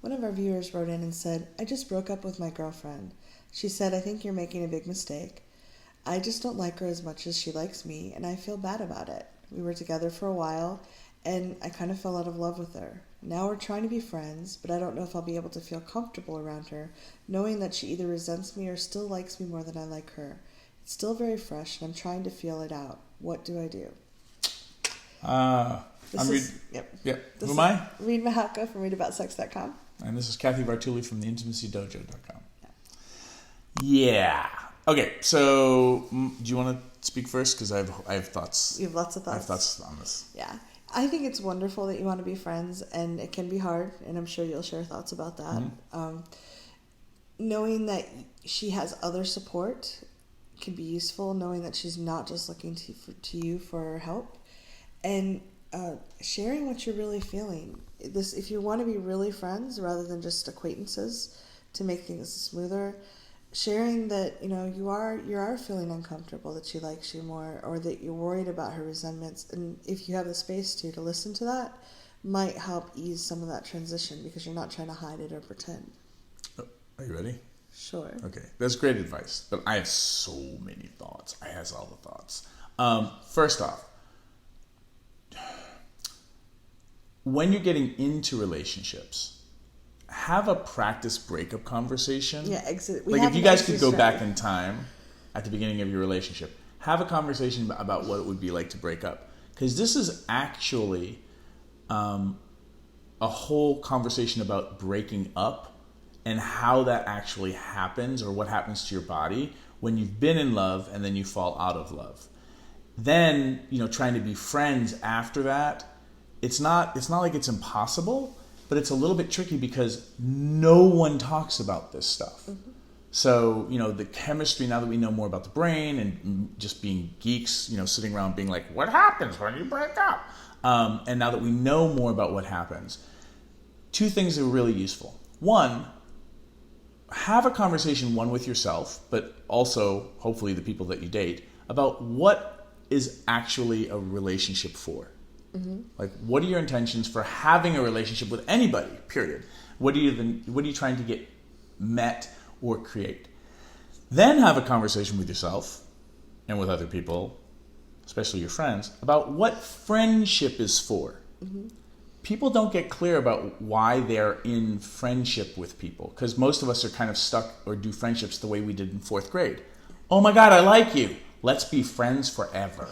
One of our viewers wrote in and said, I just broke up with my girlfriend. She said, I think you're making a big mistake. I just don't like her as much as she likes me, and I feel bad about it. We were together for a while, and I kind of fell out of love with her. Now we're trying to be friends, but I don't know if I'll be able to feel comfortable around her, knowing that she either resents me or still likes me more than I like her. It's still very fresh, and I'm trying to feel it out. What do I do? Yep. Who am I? Reid Mahaka from readaboutsex.com. And this is Cathy Bartuli from theintimacydojo.com. Yeah. Okay, so do you want to speak first? Because I have thoughts. You have lots of thoughts. I have thoughts on this. Yeah. I think it's wonderful that you want to be friends, and it can be hard, and I'm sure you'll share thoughts about that. Mm-hmm. Knowing that she has other support can be useful, knowing that she's not just looking to you for help, and sharing what you're really feeling. If you want to be really friends rather than just acquaintances to make things smoother, sharing that you are feeling uncomfortable, that she likes you more, or that you're worried about her resentments, and if you have the space to listen to that, might help ease some of that transition because you're not trying to hide it or pretend. Are you ready? Sure. Okay, that's great advice, but I have so many thoughts. I have all the thoughts. First off, when you're getting into relationships, have a practice breakup conversation. Yeah, exit. If you guys could go back in time at the beginning of your relationship, have a conversation about what it would be like to break up. Because this is actually a whole conversation about breaking up and how that actually happens, or what happens to your body when you've been in love and then you fall out of love. Then, trying to be friends after that, it's not like it's impossible, but it's a little bit tricky because no one talks about this stuff. Mm-hmm. So, the chemistry, now that we know more about the brain and just being geeks, sitting around being like, what happens when you break up? And now that we know more about what happens, two things are really useful. One, have a conversation, one with yourself, but also hopefully the people that you date, about what is actually a relationship for. Mm-hmm. Like, what are your intentions for having a relationship with anybody, period? What are you trying to get met or create? Then have a conversation with yourself and with other people, especially your friends, about what friendship is for. Mm-hmm. People don't get clear about why they're in friendship with people, because most of us are kind of stuck or do friendships the way we did in 4th grade. Oh my God, I like you. Let's be friends forever.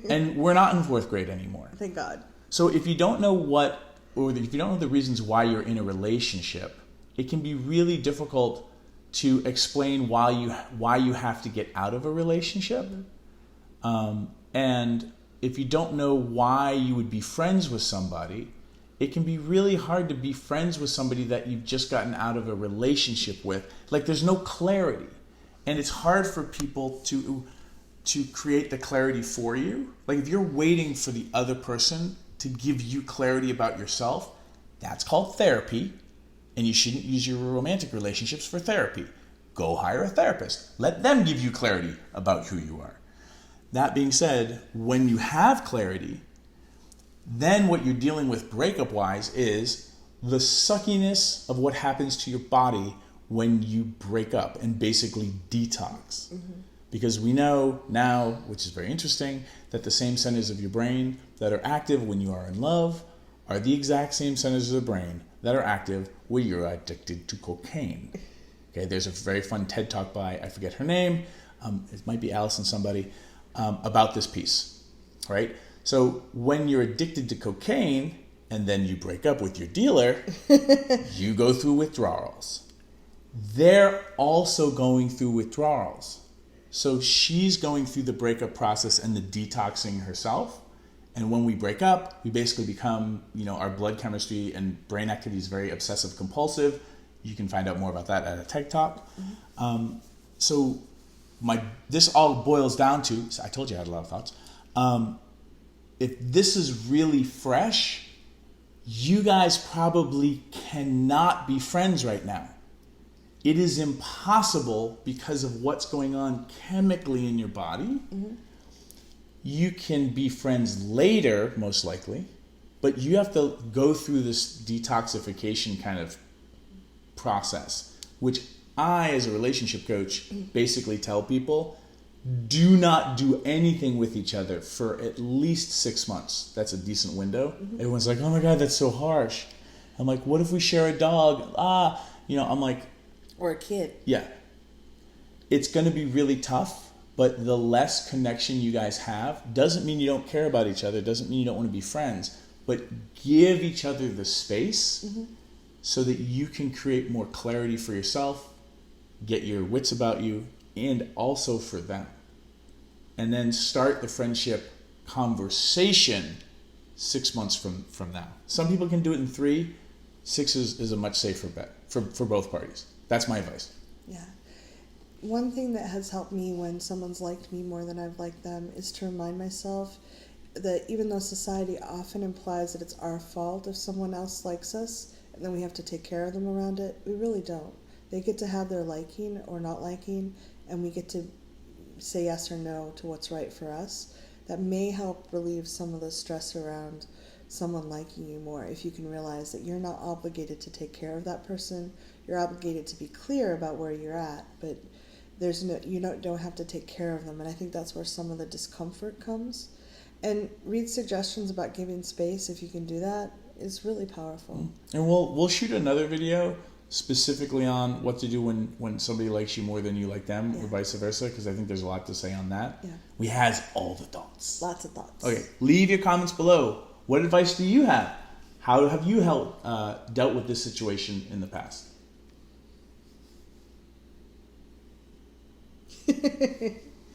And we're not in 4th grade anymore. Thank God. So if you don't know if you don't know the reasons why you're in a relationship, it can be really difficult to explain why you have to get out of a relationship. Mm-hmm. And if you don't know why you would be friends with somebody, it can be really hard to be friends with somebody that you've just gotten out of a relationship with. Like, there's no clarity. And it's hard for people to create the clarity for you. Like, if you're waiting for the other person to give you clarity about yourself, that's called therapy. And you shouldn't use your romantic relationships for therapy. Go hire a therapist. Let them give you clarity about who you are. That being said, when you have clarity, then what you're dealing with breakup-wise is the suckiness of what happens to your body when you break up and basically detox. Mm-hmm. Because we know now, which is very interesting, that the same centers of your brain that are active when you are in love are the exact same centers of the brain that are active when you're addicted to cocaine. Okay, there's a very fun TED Talk by, I forget her name, it might be Allison somebody, about this piece, right? So when you're addicted to cocaine and then you break up with your dealer, you go through withdrawals. They're also going through withdrawals. So she's going through the breakup process and the detoxing herself. And when we break up, we basically become, our blood chemistry and brain activity is very obsessive compulsive. You can find out more about that at a TED Talk. Mm-hmm. This all boils down to, I told you I had a lot of thoughts. If this is really fresh, you guys probably cannot be friends right now. It is impossible because of what's going on chemically in your body. Mm-hmm. You can be friends later, most likely, But you have to go through this detoxification kind of process, which I, as a relationship coach, basically tell people, do not do anything with each other for at least 6 months. That's a decent window. Everyone's like, oh my God, that's so harsh. I'm like, what if we share a dog? I'm like... Or a kid. Yeah. It's going to be really tough, but the less connection you guys have doesn't mean you don't care about each other, doesn't mean you don't want to be friends, but give each other the space so that you can create more clarity for yourself, get your wits about you, and also for them. And then start the friendship conversation 6 months from now. Some people can do it in 3. 6 is a much safer bet for both parties. That's my advice. Yeah. One thing that has helped me when someone's liked me more than I've liked them is to remind myself that even though society often implies that it's our fault if someone else likes us and then we have to take care of them around it, we really don't. They get to have their liking or not liking, and we get to say yes or no to what's right for us. That may help relieve some of the stress around someone liking you more if you can realize that you're not obligated to take care of that person. You're obligated to be clear about where you're at, but you don't have to take care of them. And I think that's where some of the discomfort comes. And Reid's suggestions about giving space, if you can do that, is really powerful. And we'll shoot another video specifically on what to do when somebody likes you more than you like them, or vice versa, because I think there's a lot to say on that. Yeah. We has all the thoughts. Lots of thoughts. Okay, leave your comments below. What advice do you have? How have you dealt with this situation in the past?